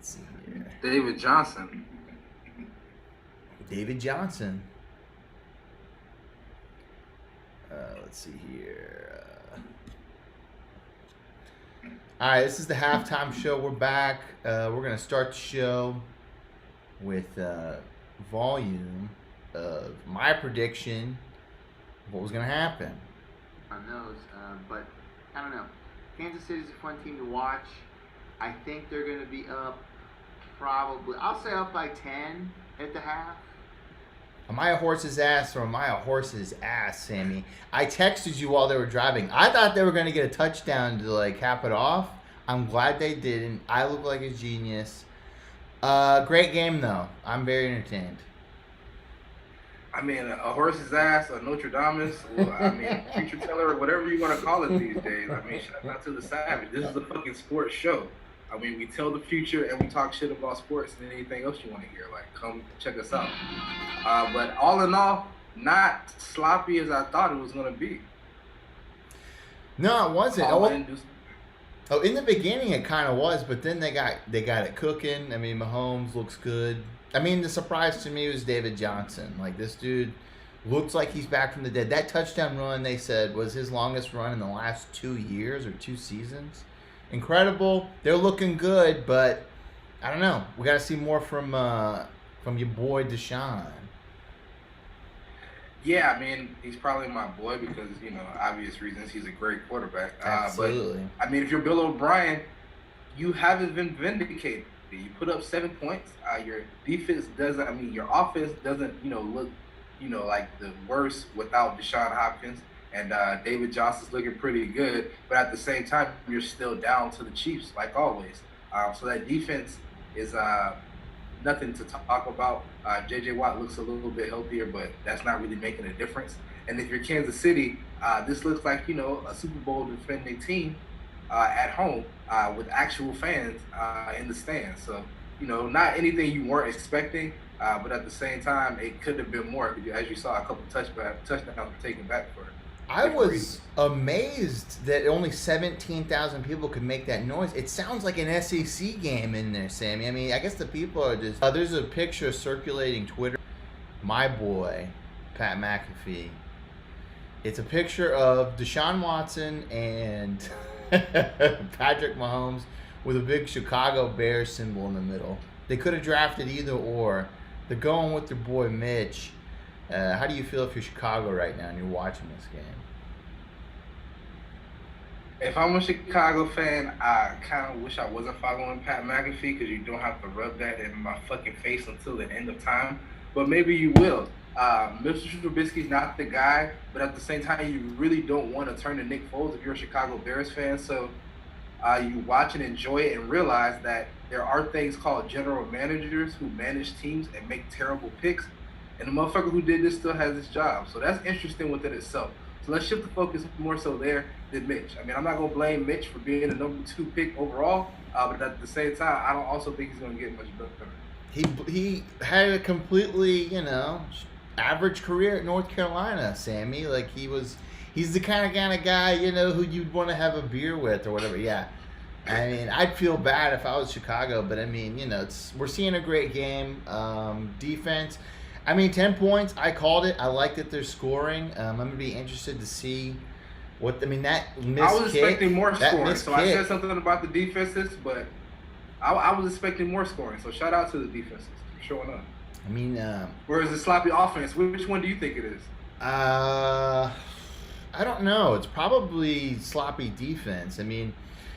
Let's see here. David Johnson. David Johnson. Let's see here. All right, this is the halftime show. We're back. We're going to start the show with volume of my prediction of what was going to happen. On those, but I don't know. Kansas City's a fun team to watch. I think they're going to be up probably, I'll say up by 10 at the half. Am I a horse's ass or am I a horse's ass, Sammy? I texted you while they were driving. I thought they were going to get a touchdown to like cap it off. I'm glad they didn't. I look like a genius. Great game though. I'm very entertained. I mean, a horse's ass, a Notre Dame, I mean, future teller, whatever you want to call it these days. I mean, shout out to the Savage. This is a fucking sports show. I mean, we tell the future and we talk shit about sports and anything else you want to hear. Like, come check us out. But all in all, not sloppy as I thought it was going to be. No, it wasn't. Oh, in the beginning it kind of was, but then they got it cooking. I mean, Mahomes looks good. I mean, the surprise to me was David Johnson. Like, this dude looks like he's back from the dead. That touchdown run, they said, was his longest run in the last 2 years or 2 seasons. Incredible. They're looking good, but I don't know. We got to see more from your boy Deshaun. Yeah, I mean, he's probably my boy because, you know, obvious reasons. He's a great quarterback. Absolutely. But, I mean, if you're Bill O'Brien, you haven't been vindicated. You put up 7 points. Your defense doesn't, I mean, your offense doesn't, you know, look, you know, like the worst without Deshaun Hopkins. And David Johnson's looking pretty good. But at the same time, you're still down to the Chiefs, like always. So that defense is nothing to talk about. J.J. Watt looks a little bit healthier, but that's not really making a difference. And if you're Kansas City, this looks like, you know, a Super Bowl defending team at home with actual fans in the stands. So, you know, not anything you weren't expecting, but at the same time, it could have been more. As you saw, a couple touchdowns were taken back for it. I was amazed that only 17,000 people could make that noise. It sounds like an SEC game in there, Sammy. I mean, I guess the people are just... there's a picture circulating Twitter. My boy, Pat McAfee. It's a picture of Deshaun Watson and Patrick Mahomes with a big Chicago Bears symbol in the middle. They could have drafted either or. They're going with their boy Mitch. How do you feel if you're Chicago right now and you're watching this game? If I'm a Chicago fan, I kind of wish I wasn't following Pat McAfee because you don't have to rub that in my fucking face until the end of time. But maybe you will. Mr. Trubisky's not the guy, but at the same time, you really don't want to turn to Nick Foles if you're a Chicago Bears fan. So you watch and enjoy it and realize that there are things called general managers who manage teams and make terrible picks. And the motherfucker who did this still has his job. So that's interesting within itself. So let's shift the focus more so there than Mitch. I mean, I'm not going to blame Mitch for being the number 2 pick overall, but at the same time, I don't also think he's going to get much better. He had a completely, you know, average career at North Carolina, Sammy. Like, he's the kind of guy, you know, who you'd want to have a beer with or whatever. Yeah. I mean, I'd feel bad if I was Chicago, but I mean, you know, we're seeing a great game. Defense. I mean, 10 points. I called it. I like that they're scoring. I'm going to be interested to see what. I mean, that missed I was expecting more scoring, so kick. I said something about the defenses, but I was expecting more scoring. So shout out to the defenses for showing up. I mean, whereas the sloppy offense, which one do you think it is? I don't know. It's probably sloppy defense. I mean,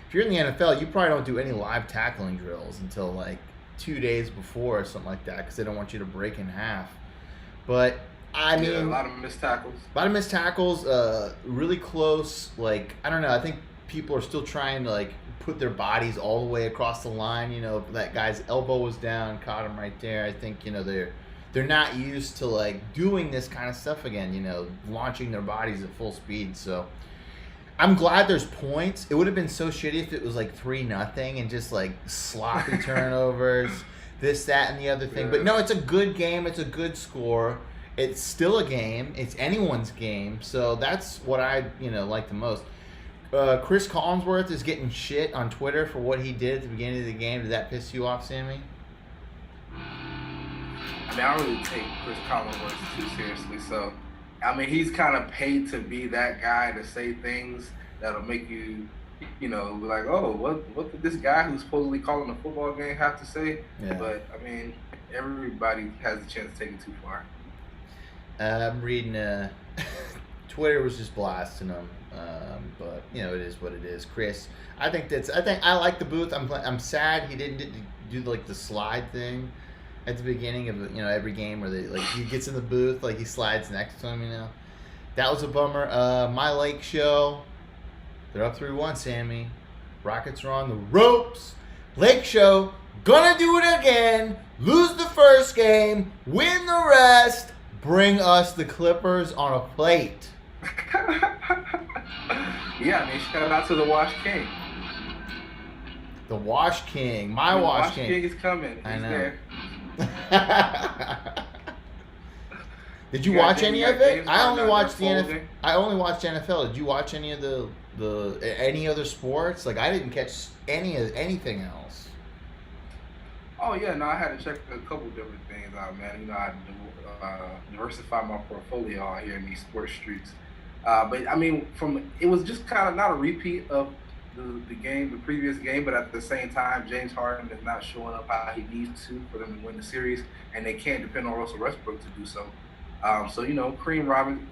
if you're in the NFL, you probably don't do any live tackling drills until like 2 days before or something like that because they don't want you to break in half. But I mean, a lot of missed tackles. A lot of missed tackles. Really close. Like, I don't know. I think people are still trying to like put their bodies all the way across the line. You know, that guy's elbow was down, caught him right there. I think, you know, they're not used to like doing this kind of stuff again. You know, launching their bodies at full speed. So I'm glad there's points. It would have been so shitty if it was like 3-0 and just like sloppy turnovers, this, that, and the other thing. But no, it's a good game. It's a good score. It's still a game. It's anyone's game. So that's what I, you know, like the most. Chris Collinsworth is getting shit on Twitter for what he did at the beginning of the game. Did that piss you off, Sammy? I mean, I don't really take Chris Collinsworth too seriously. So, I mean, he's kind of paid to be that guy to say things that'll make you, be like, oh, what did this guy who's supposedly calling a football game have to say? Yeah. But, I mean, everybody has a chance to take it too far. I'm reading, Twitter was just blasting him. But, it is what it is. Chris, I think I like the booth. I'm sad he didn't do like the slide thing at the beginning of every game where he gets in the booth, like he slides next to him. That was a bummer. My Lake show, they're up 3-1, Sammy. Rockets are on the ropes. Lake show, gonna do it again. Lose the first game, win the rest. Bring us the Clippers on a plate. Yeah, I mean, shout out to the Wash King. The Wash King, my Wash King. King is coming. He's I know. there. Did you watch any of it? I only watched the NFL. Game. I only watched NFL. Did you watch any of the any other sports? Like I didn't catch anything else. Oh yeah, no, I had to check a couple different things out, man. I diversify my portfolio out here in these sports streets. But I mean, it was just kind of not a repeat of the previous game, but at the same time, James Harden is not showing up how he needs to for them to win the series, and they can't depend on Russell Westbrook to do so. Cream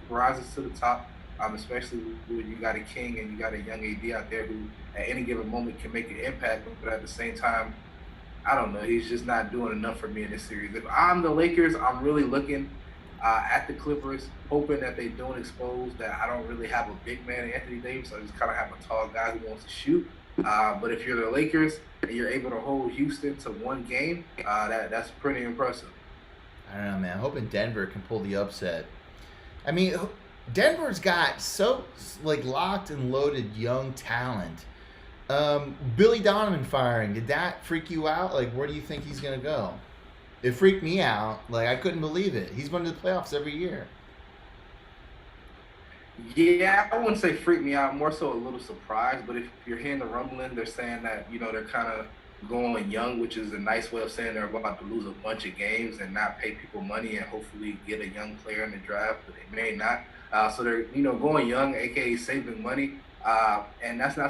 rises to the top, especially when you got a King and you got a young AD out there who at any given moment can make an impact, but at the same time, I don't know, he's just not doing enough for me in this series. If I'm the Lakers, I'm really looking at the Clippers, hoping that they don't expose that I don't really have a big man, Anthony Davis. I just kind of have a tall guy who wants to shoot. But if you're the Lakers and you're able to hold Houston to one game, that's pretty impressive. I don't know, man. I'm hoping Denver can pull the upset. I mean, Denver's got so locked and loaded young talent. Billy Donovan firing, did that freak you out? Like, where do you think he's gonna go? It freaked me out. Like, I couldn't believe it. He's been to the playoffs every year. Yeah, I wouldn't say freak me out. More so a little surprised. But if you're hearing the rumbling, they're saying that they're kind of going young, which is a nice way of saying they're about to lose a bunch of games and not pay people money and hopefully get a young player in the draft, but they may not. So they're going young, aka saving money. And that's not